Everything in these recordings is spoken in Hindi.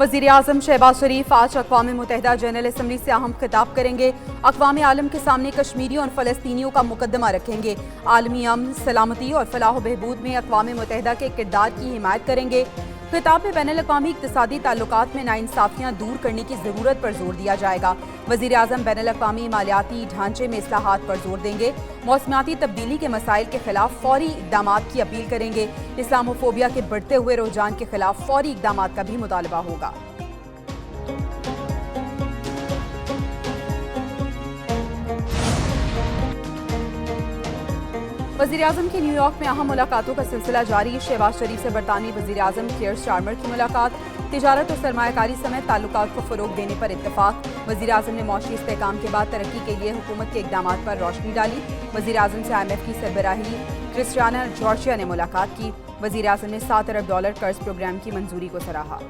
वज़ीर आज़म शहबाज शरीफ आज अक़वाम मुत्तहिदा जनरल असम्बली से अहम खिताब करेंगे। अक़वाम आलम के सामने कश्मीरियों और फ़लस्तीनियों का मुकदमा रखेंगे। आलमी अमन, सलामती और फलाह बहबूद में अक़वाम मुत्तहिदा के किरदार की हिमायत करेंगे। खिताब में बैनुल-अक़वामी इक़्तिसादी ताल्लुकात में नाइंसाफ़ियाँ दूर करने की ज़रूरत पर जोर दिया जाएगा। वज़ीर आज़म बैनुल-अक़वामी मालियाती ढांचे में इस्लाहात पर जोर देंगे। मौसमियाती तब्दीली के मसाइल के खिलाफ फौरी इक़दामात की अपील करेंगे। इस्लामोफोबिया के बढ़ते हुए रुझान के खिलाफ फौरी इक़दामात का भी मुतालबा होगा। वज़ीर आज़म की न्यूयॉर्क में अहम मुलाकातों का सिलसिला जारी। शहबाज शरीफ से बरतानवी वज़ीर आज़म कियर स्टारमर की मुलाकात। तिजारत और सरमायाकारी समेत ताल्लुकात को फ़रोग़ देने पर इत्तफ़ाक़। वज़ीर आज़म ने मौशी इस्तेहकाम के बाद तरक्की के लिए हुकूमत के इक़दामात पर रोशनी डाली। वज़ीर आज़म से IMF की सरबराही क्रिस्टियाना जॉर्जिया ने मुलाकात की। वज़ीर आज़म ने $7 अरब कर्ज प्रोग्राम की मंजूरी को सराहा।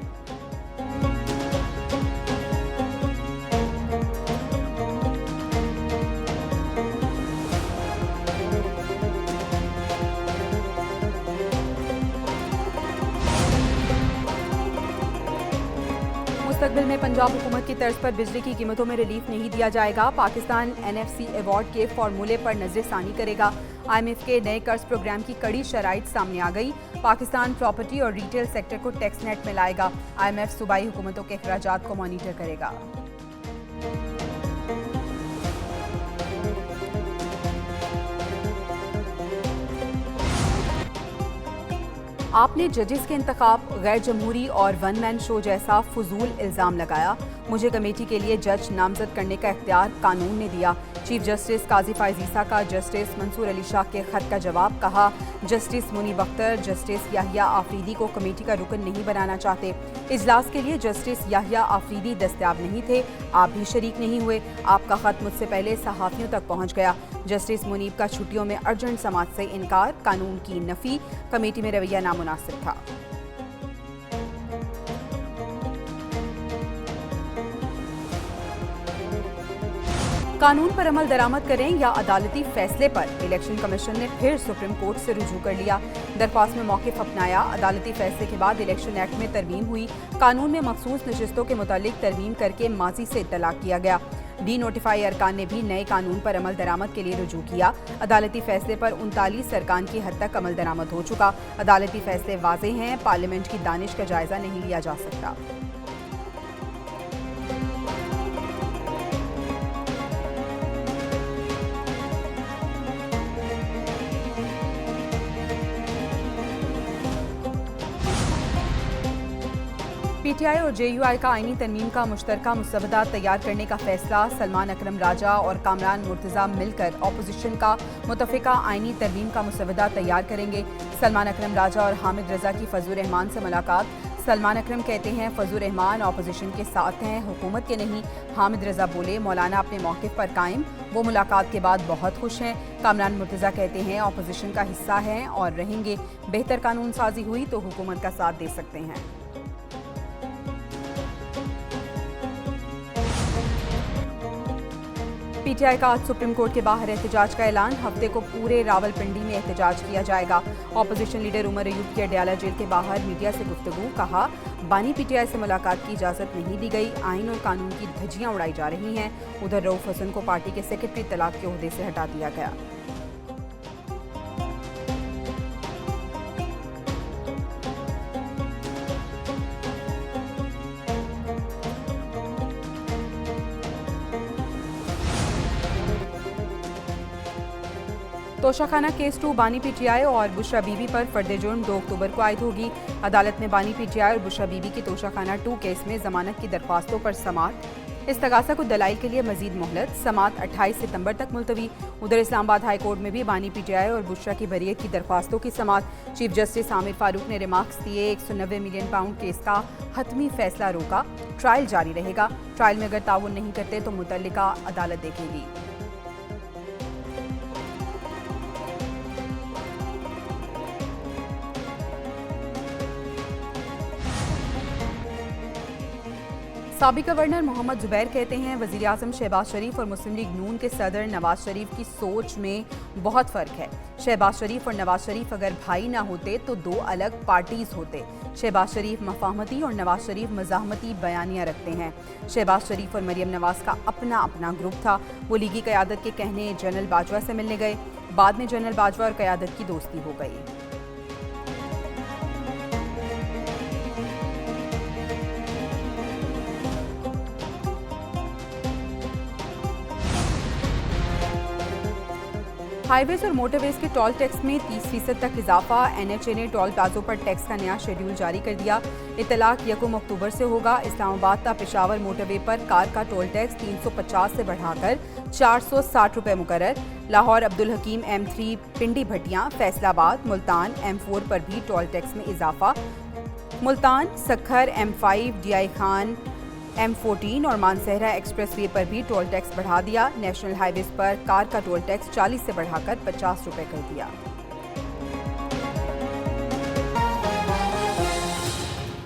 मुस्तकबिल में पंजाब हुकूमत की तर्ज पर बिजली की कीमतों में रिलीफ नहीं दिया जाएगा। पाकिस्तान NFC अवार्ड के फार्मूले पर नजरसानी करेगा। IMF के नए कर्ज प्रोग्राम की कड़ी शराइत सामने आ गई। पाकिस्तान प्रॉपर्टी और रिटेल सेक्टर को टैक्स नेट में लाएगा। IMF सूबाई हुकूमतों के अखराजात को मॉनिटर करेगा। आपने जजेस के इंतखाब गैर जमहूरी और वन मैन शो जैसा फजूल इल्ज़ाम लगाया। मुझे कमेटी के लिए जज नामजद करने का इख्तियार कानून ने दिया। चीफ जस्टिस काजी फायजीसा का जस्टिस मंसूर अली शाह के खत का जवाब। कहा, जस्टिस मुनीब अख्तर जस्टिस याहिया आफरीदी को कमेटी का रुकन नहीं बनाना चाहते। इजलास के लिए जस्टिस याहिया आफरीदी दस्तयाब नहीं थे। आप भी शरीक नहीं हुए। आपका खत मुझसे पहले सहाफ़ियों तक पहुँच गया। जस्टिस मुनीब का छुट्टियों में अर्जेंट समाअत से इनकार, कानून की नफ़ी, कमेटी में रवैया नामुनासिब था। कानून पर अमल दरामद करें या अदालती फैसले पर इलेक्शन कमीशन ने फिर सुप्रीम कोर्ट से रुजू कर लिया। दरख्वास्त में मौक़िफ़ अपनाया। अदालती फैसले के बाद इलेक्शन एक्ट में तरमीम हुई। कानून में मखसूस नशिस्तों के मुतालिक तरमीम करके माजी से इत्तलाक किया गया। डी नोटिफाई अरकान ने भी नए कानून पर अमल दरामद के लिए रुजू किया। अदालती फैसले पर 39 अरकान की हद तक अमल दरामद हो चुका। अदालती फैसले वाज़ेह हैं। पार्लियामेंट की दानिश का जायजा नहीं लिया जा सकता। PTI और JUI का आईनी तरमीम का मुश्तरका मुसवदा तैयार करने का फैसला। सलमान अकरम राजा और कामरान मुर्तज़ा मिलकर अपोजिशन का मुतफ़िका आईनी तरमीम का मुसवदा तैयार करेंगे। सलमान अकरम राजा और हामिद रजा की फजल रहमान से मुलाकात। सलमान अकरम कहते हैं फजल रहमान अपोजिशन के साथ हैं, हुकूमत के नहीं। हामिद रजा बोले मौलाना अपने मौक़िफ़ पर कायम, वो मुलाकात के बाद बहुत खुश हैं। कामरान मुर्तज़ा कहते हैं अपोजिशन का हिस्सा हैं और रहेंगे। बेहतर कानून साजी हुई तो हुकूमत का साथ दे सकते हैं। PTI का आज सुप्रीम कोर्ट के बाहर एहतजाज का ऐलान। हफ्ते को पूरे रावलपिंडी में एहतजाज किया जाएगा। अपोजिशन लीडर उमर अयूब की अडयाला जेल के बाहर मीडिया से गुफ्तगू। कहा, बानी PTI से मुलाकात की इजाज़त नहीं दी गई। आइन और कानून की धज्जियां उड़ाई जा रही हैं। उधर रऊफ हसन को पार्टी के सेक्रेटरी तलाक के ओहदे से हटा दिया गया। तोशाखाना केस 2 बानी PTI और बुशरा बीबी पर फर्द जुर्म 2 अक्टूबर को आयद होगी। अदालत ने बानी PTI और बुशरा बीबी की तोशाखाना 2 केस में जमानत की दरख्वास्तों पर समाअत। इस्तगासा को दलाइल के लिए मजीद मोहलत। समाअत 28 सितंबर तक मुलतवी। उधर इस्लामाबाद हाई कोर्ट में भी बानी PTI और बुशरा की बरीयत की दरख्वास्तों की समाअत। चीफ जस्टिस आमिर फारूक ने रिमार्क्स दिए। 190 मिलियन पाउंड केस का हतमी फैसला रोका। ट्रायल जारी रहेगा। ट्रायल में अगर ताउन नहीं करते तो मुतल्लिका अदालत देखेगी। साबिक गवर्नर मोहम्मद जुबैर कहते हैं वज़ीर आज़म शहबाज शरीफ और मुस्लिम लीग नून के सदर नवाज शरीफ की सोच में बहुत फ़र्क है। शहबाज शरीफ और नवाज शरीफ अगर भाई ना होते तो दो अलग पार्टीज़ होते। शहबाज शरीफ मफाहमती और नवाज शरीफ मज़ाहमती बयानियाँ रखते हैं। शहबाज शरीफ और मरियम नवाज का अपना अपना ग्रुप था। वो लीगी क़यादत के कहने जनरल बाजवा से मिलने गए। बाद में जनरल बाजवा और क़यादत की दोस्ती हो गई। हाईवेज और मोटरवेज के टोल टैक्स में 30% तक इजाफा। NHA ने टोल प्लाजों पर टैक्स का नया शेड्यूल जारी कर दिया। इतलाक 1 अक्टूबर से होगा। इस्लामाबाद ता पेशावर मोटरवे पर कार का टोल टैक्स 350 से बढ़ाकर 460 रुपये मुकर्रर। लाहौर अब्दुल हकीम M3 पिंडी भटियां, फैसलाबाद, मुल्तान M4 पर भी टोल टैक्स में इजाफा। Multan, Sukkur M5, DI Khan M14 और मानसहरा एक्सप्रेसवे पर भी टोल टैक्स बढ़ा दिया। नेशनल हाईवेज पर कार का टोल टैक्स 40 से बढ़ाकर 50 रुपये कर दिया।